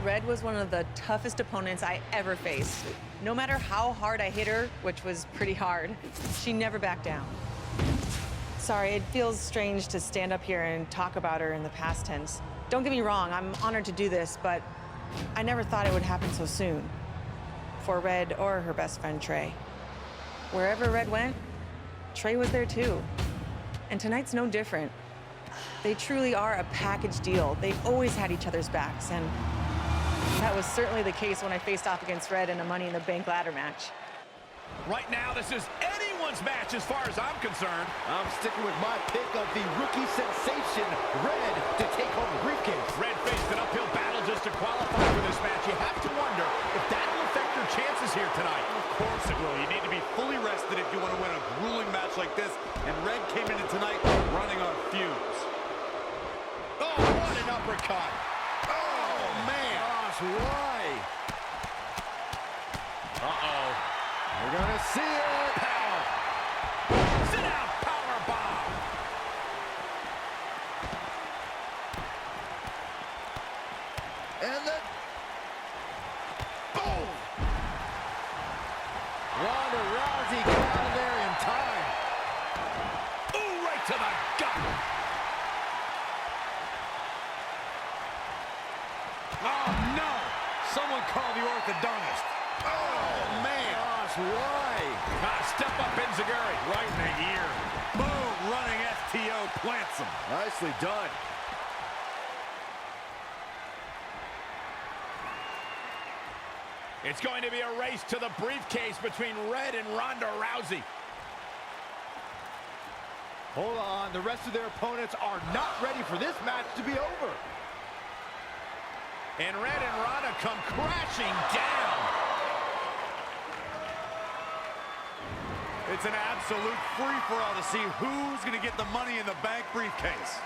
Red was one of the toughest opponents I ever faced. No matter how hard I hit her, which was pretty hard, she never backed down. Sorry, it feels strange to stand up here and talk about her in the past tense. Don't get me wrong, I'm honored to do this, but I never thought it would happen so soon. For Red or her best friend, Trey. Wherever Red went, Trey was there too. And tonight's no different. They truly are a package deal. They always had each other's backs, and that was certainly the case when I faced off against Red in a Money in the Bank ladder match. Right now, this is anyone's match as far as I'm concerned. I'm sticking with my pick of the rookie sensation, Red, to take home the briefcase. Red faced an uphill battle just to qualify for this match. You have to wonder if that'll affect her chances here tonight. Of course it will. You need to be fully rested if you want to win a grueling match like this. And Red came into tonight running on fumes. Oh, what an uppercut. Oh, man. Gosh, why? Uh-oh. We're going to see it. Power. Sit down, power bomb. And the... Boom. Ronda Rousey got out of there in time. Ooh, right to the gut. Oh, no. Someone call the orthodontist. Oh, man. Gosh, why? Step up Enziguri right in the ear. Boom, running STO planted. gets him. Nicely done. It's going to be a race to the briefcase between Red and Ronda Rousey. Hold on, the rest of their opponents are not ready for this match to be over. And Red and Ronda come crashing down. It's an absolute free-for-all to see who's going to get the Money in the Bank briefcase.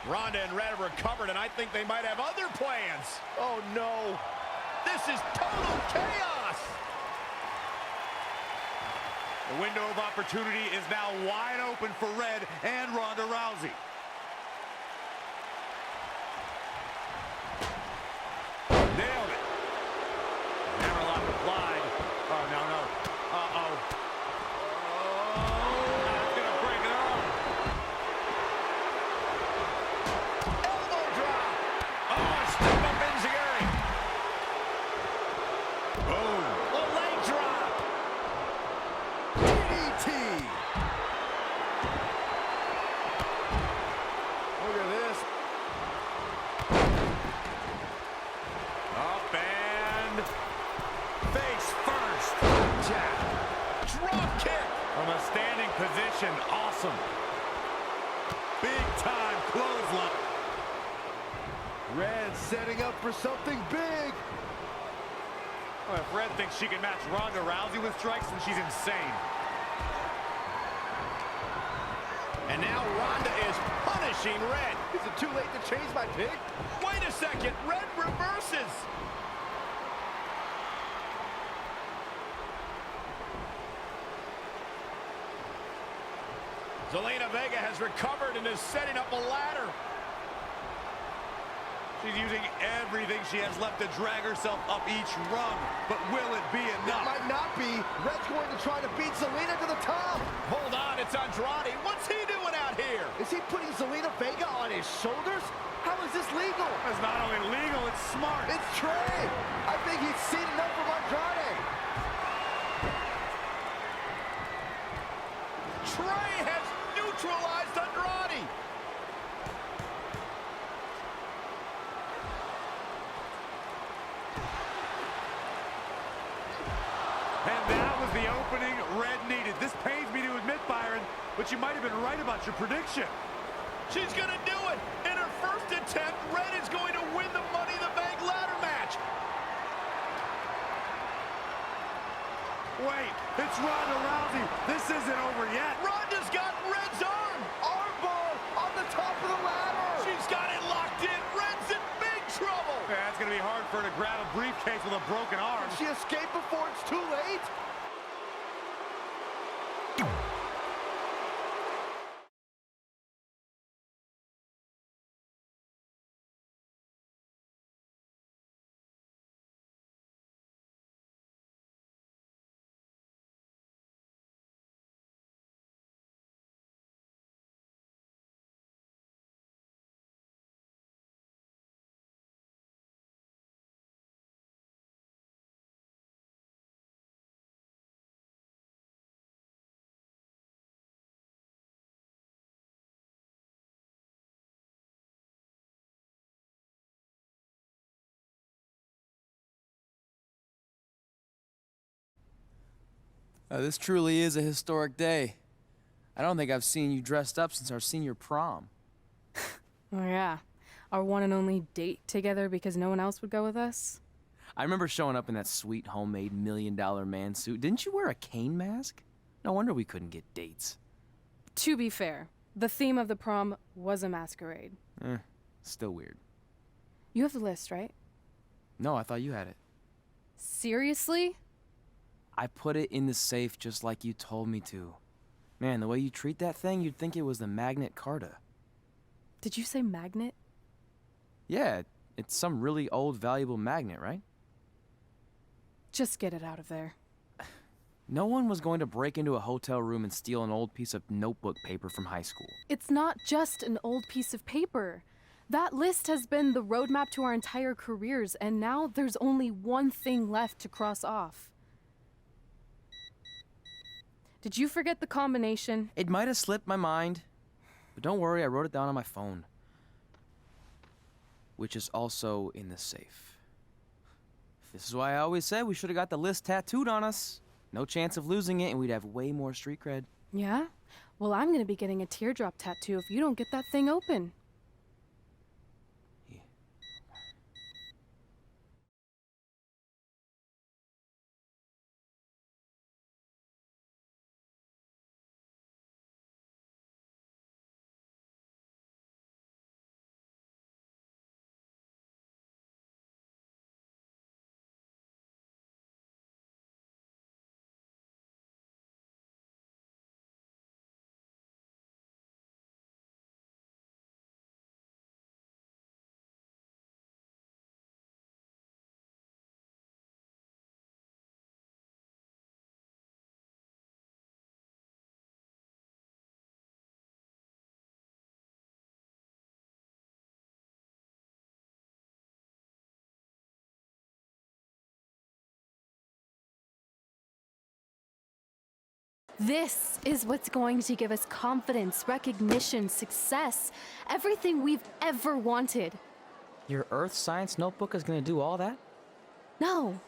Ronda and Red have recovered, and I think they might have other plans. Oh, no. This is total chaos. The window of opportunity is now wide open for Red and Ronda Rousey. Nailed it. Hammerlock applied. Oh, no, no. Uh-oh. That's going to break it off. Elbow drop. Oh, step up enziguri. Boom. A leg drop. DDT. Look at this. Up and face first. Jab. Drop kick. From a standing position, awesome. Big time clothesline. Red setting up for something big. Well, if Red thinks she can match Ronda Rousey with strikes, then she's insane. And now Ronda is punishing Red. Is it too late to change my pick? Wait a second. Red reverses. Zelina Vega has recovered and is setting up a ladder. She's using everything she has left to drag herself up each rung. But will it be It enough? might not be. Red's going to try to beat Zelina to the top. Hold on, it's Andrade. What's he doing out here? Is he putting Zelina Vega on his shoulders? How is this legal? It's not only legal, it's smart. It's Trey. I think he's seen enough from Andrade. Trey has neutralized Andrade. And that was the opening Red needed. This pains me to admit, Byron, but you might have been right about your prediction. She's going to do it. In her first attempt, Red is going to win the Money in the Bank ladder match. Wait, it's Ronda Rousey. This isn't over yet. Ronda's got Red's arm. Armbar on the top of the ladder. She's got it locked in. Red's in big trouble. Yeah, it's going to be hard for her to grab a briefcase with a broken arm. She escaped before it's too late. This truly is a historic day. I don't think I've seen you dressed up since our senior prom. Oh yeah, our one and only date together because no one else would go with us? I remember showing up in that sweet homemade $1 million man suit. Didn't you wear a cane mask? No wonder we couldn't get dates. To be fair, the theme of the prom was a masquerade. Still weird. You have the list, right? No, I thought you had it. Seriously? I put it in the safe just like you told me to. Man, the way you treat that thing, you'd think it was the Magnet Carta. Did you say magnet? Yeah, it's some really old, valuable magnet, right? Just get it out of there. No one was going to break into a hotel room and steal an old piece of notebook paper from high school. It's not just an old piece of paper. That list has been the roadmap to our entire careers, and now there's only one thing left to cross off. Did you forget the combination? It might have slipped my mind, but don't worry, I wrote it down on my phone. Which is also in the safe. This is why I always said we should have got the list tattooed on us. No chance of losing it, and we'd have way more street cred. Yeah? Well, I'm gonna be getting a teardrop tattoo if you don't get that thing open. Yeah. This is what's going to give us confidence, recognition, success, everything we've ever wanted. Your Earth Science notebook is gonna do all that? No.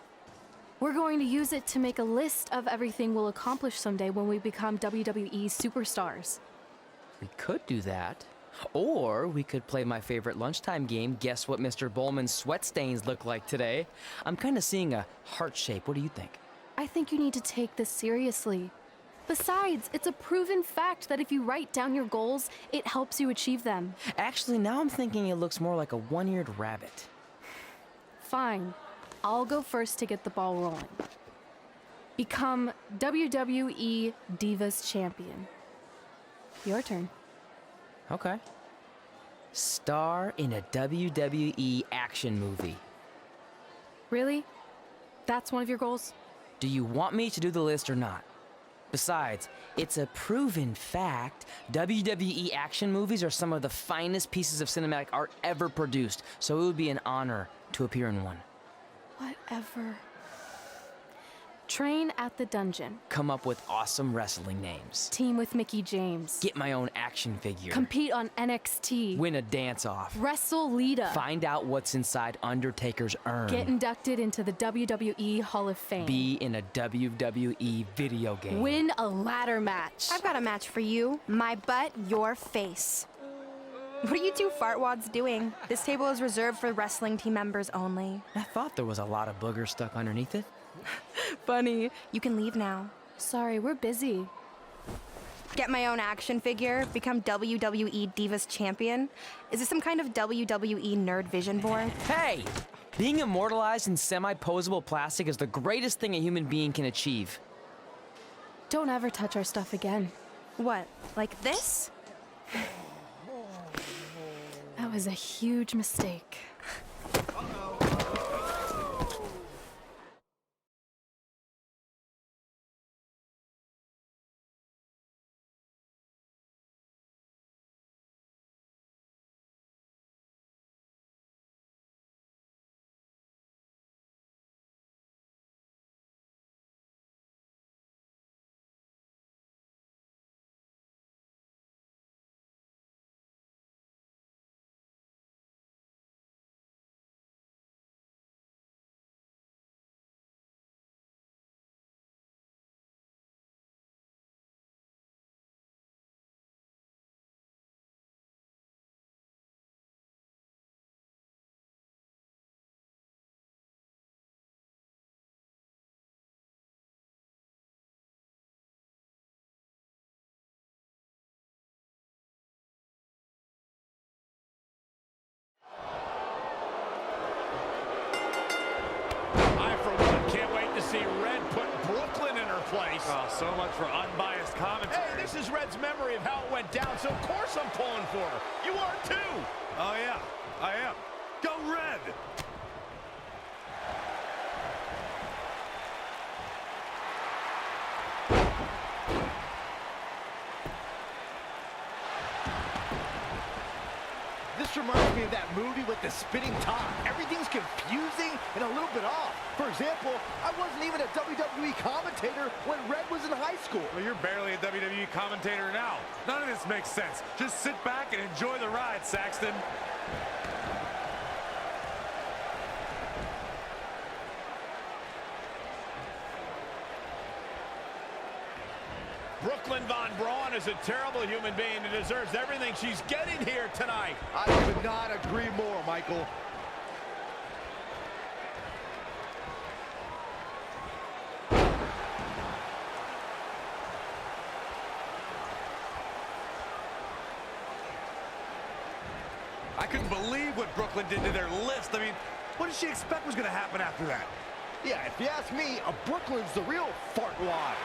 We're going to use it to make a list of everything we'll accomplish someday when we become WWE superstars. We could do that. Or we could play my favorite lunchtime game, guess what Mr. Bowman's sweat stains look like today. I'm kind of seeing a heart shape. What do you think? I think you need to take this seriously. Besides, it's a proven fact that if you write down your goals, it helps you achieve them. Actually, now I'm thinking it looks more like a one-eared rabbit. Fine. I'll go first to get the ball rolling. Become WWE Divas Champion. Your turn. Okay. Star in a WWE action movie. Really? That's one of your goals? Do you want me to do the list or not? Besides, it's a proven fact, WWE action movies are some of the finest pieces of cinematic art ever produced, so it would be an honor to appear in one. Whatever. Train at the dungeon. Come up with awesome wrestling names. Team with Mickey James. Get my own action figure. Compete on NXT. Win a dance-off. Wrestle Lita. Find out what's inside Undertaker's urn. Get inducted into the WWE Hall of Fame. Be in a WWE video game. Win a ladder match. I've got a match for you. My butt, your face. What are you two fartwads doing? This table is reserved for wrestling team members only. I thought there was a lot of boogers stuck underneath it. Funny. You can leave now. Sorry, we're busy. Get my own action figure, become WWE Divas Champion. Is this some kind of WWE nerd vision board? Hey! Being immortalized in semi-posable plastic is the greatest thing a human being can achieve. Don't ever touch our stuff again. What, like this? That was a huge mistake. See Red put Brooklyn in her place. Oh, so much for unbiased commentary. Hey, this is Red's memory of how it went down, so of course I'm pulling for her. You are too. Oh, yeah, I am. Go Red! This This reminds me of that movie with the spinning top. Everything's confusing and a little bit off. For example, I wasn't even a WWE commentator when Red was in high school. Well, you're barely a WWE commentator now. None of this makes sense. Just sit back and enjoy the ride, Saxton. Brooklyn Von Braun is a terrible human being and deserves everything she's getting here tonight. I could not agree more, Michael. I couldn't believe what Brooklyn did to their list. I mean, what did she expect was going to happen after that? Yeah, if you ask me, Brooklyn's the real fartwad.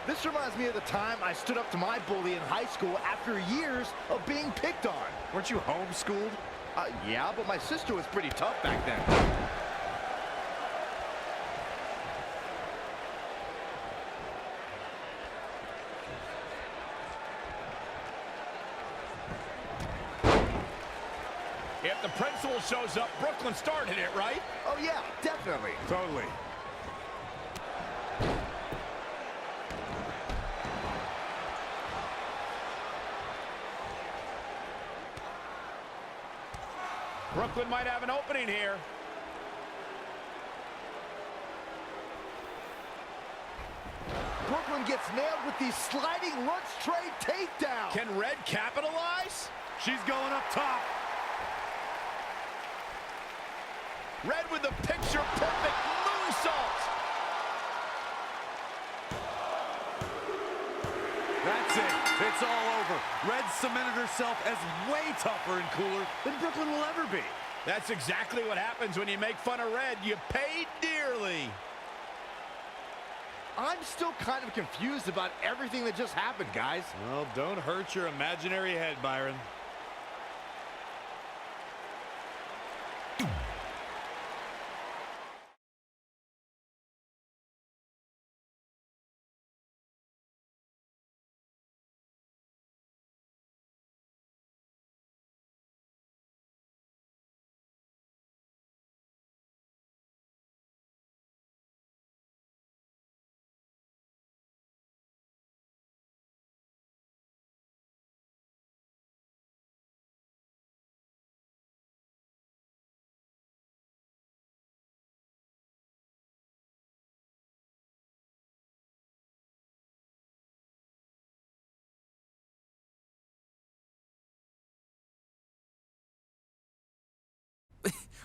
This reminds me of the time I stood up to my bully in high school after years of being picked on. Weren't you homeschooled? Yeah, but my sister was pretty tough back then. If the principal shows up, Brooklyn started it, right? Oh yeah, definitely. Totally. Brooklyn might have an opening here. Brooklyn gets nailed with the sliding lunch tray takedown. Can Red capitalize? She's going up top. Red with the picture-perfect moonsault. That's it. It's all over. Red cemented herself as way tougher and cooler than Brooklyn will ever be. That's exactly what happens when you make fun of Red. You pay dearly. I'm still kind of confused about everything that just happened, guys. Well, don't hurt your imaginary head, Byron.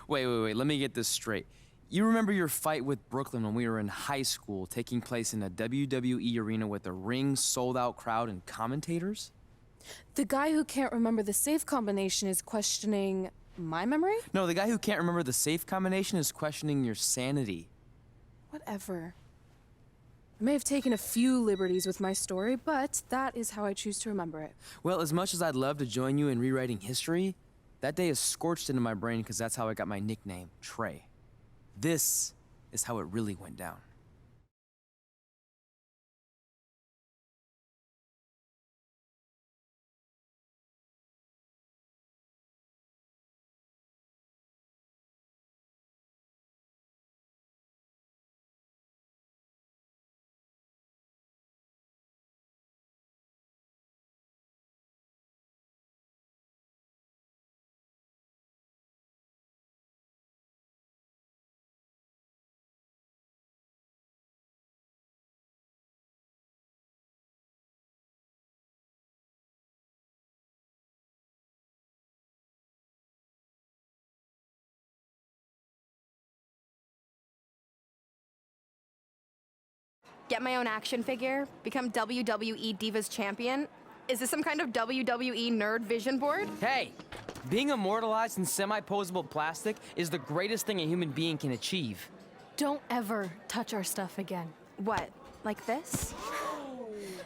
Wait, let me get this straight. You remember your fight with Brooklyn when we were in high school, taking place in a WWE arena with a ring, sold-out crowd, and commentators? The guy who can't remember the safe combination is questioning my memory? No, the guy who can't remember the safe combination is questioning your sanity. Whatever. I may have taken a few liberties with my story, but that is how I choose to remember it. Well, as much as I'd love to join you in rewriting history, that day is scorched into my brain because that's how I got my nickname, Trey. This is how it really went down. Get my own action figure? Become WWE Divas Champion? Is this some kind of WWE nerd vision board? Hey! Being immortalized in semi-posable plastic is the greatest thing a human being can achieve. Don't ever touch our stuff again. What, like this?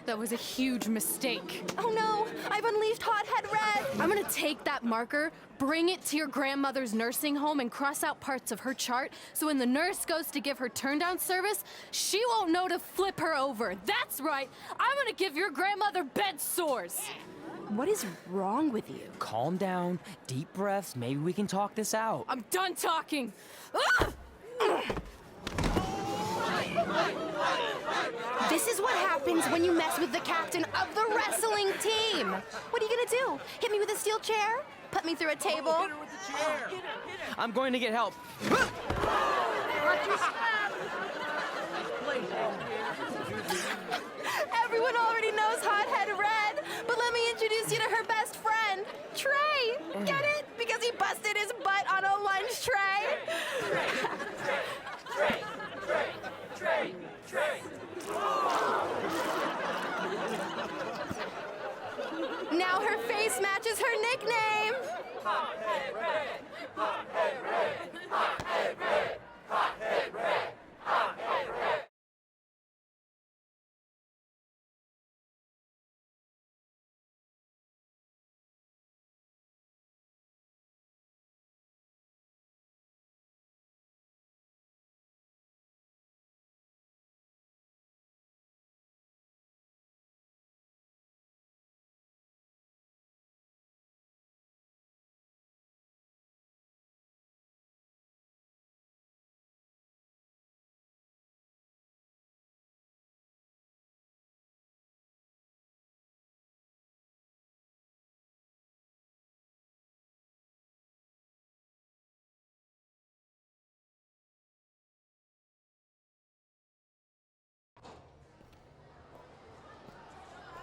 That was a huge mistake. Oh no, I've unleashed Hothead Red. I'm gonna take that marker, bring it to your grandmother's nursing home, and cross out parts of her chart so when the nurse goes to give her turn-down service, she won't know to flip her over. That's right, I'm gonna give your grandmother bed sores. What is wrong with you? Calm down, deep breaths, maybe we can talk this out. I'm done talking. Ah! This is what happens when you mess with the captain of the wrestling team. What are you gonna do? Hit me with a steel chair? Put me through a table? I'm going to get help. Everyone already knows Hothead Red, but let me introduce you to her best friend, Trey. Get it? Because he busted his butt on a lunch tray. Now her face matches her nickname.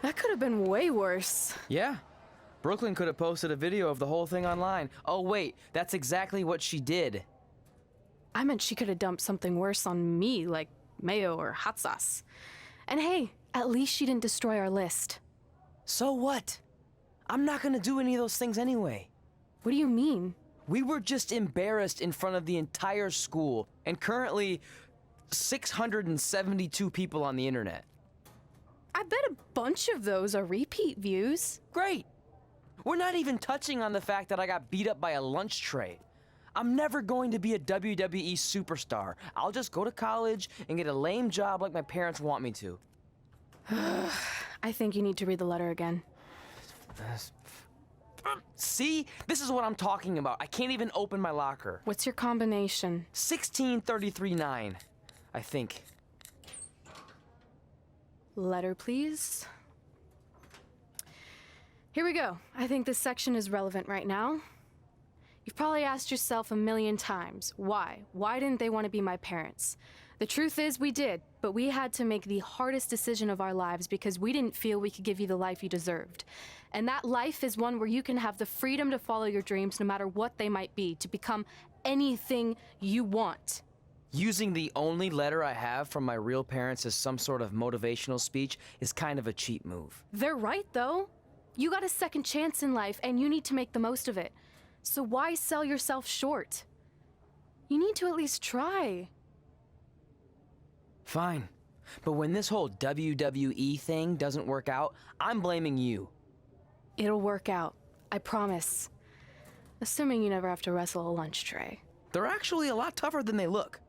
That could have been way worse. Yeah. Brooklyn could have posted a video of the whole thing online. Oh, wait, that's exactly what she did. I meant she could have dumped something worse on me, like mayo or hot sauce. And hey, at least she didn't destroy our list. So what? I'm not gonna do any of those things anyway. What do you mean? We were just embarrassed in front of the entire school, and currently 672 people on the internet. I bet a bunch of those are repeat views. Great. We're not even touching on the fact that I got beat up by a lunch tray. I'm never going to be a WWE superstar. I'll just go to college and get a lame job like my parents want me to. I think you need to read the letter again. See? This is what I'm talking about. I can't even open my locker. What's your combination? 1633-9, I think. Letter, please. Here we go. I think this section is relevant right now. You've probably asked yourself a million times, why? Why didn't they want to be my parents? The truth is we did, but we had to make the hardest decision of our lives because we didn't feel we could give you the life you deserved. And that life is one where you can have the freedom to follow your dreams no matter what they might be, to become anything you want. Using the only letter I have from my real parents as some sort of motivational speech is kind of a cheap move. They're right, though. You got a second chance in life, and you need to make the most of it. So why sell yourself short? You need to at least try. Fine. But when this whole WWE thing doesn't work out, I'm blaming you. It'll work out. I promise. Assuming you never have to wrestle a lunch tray. They're actually a lot tougher than they look.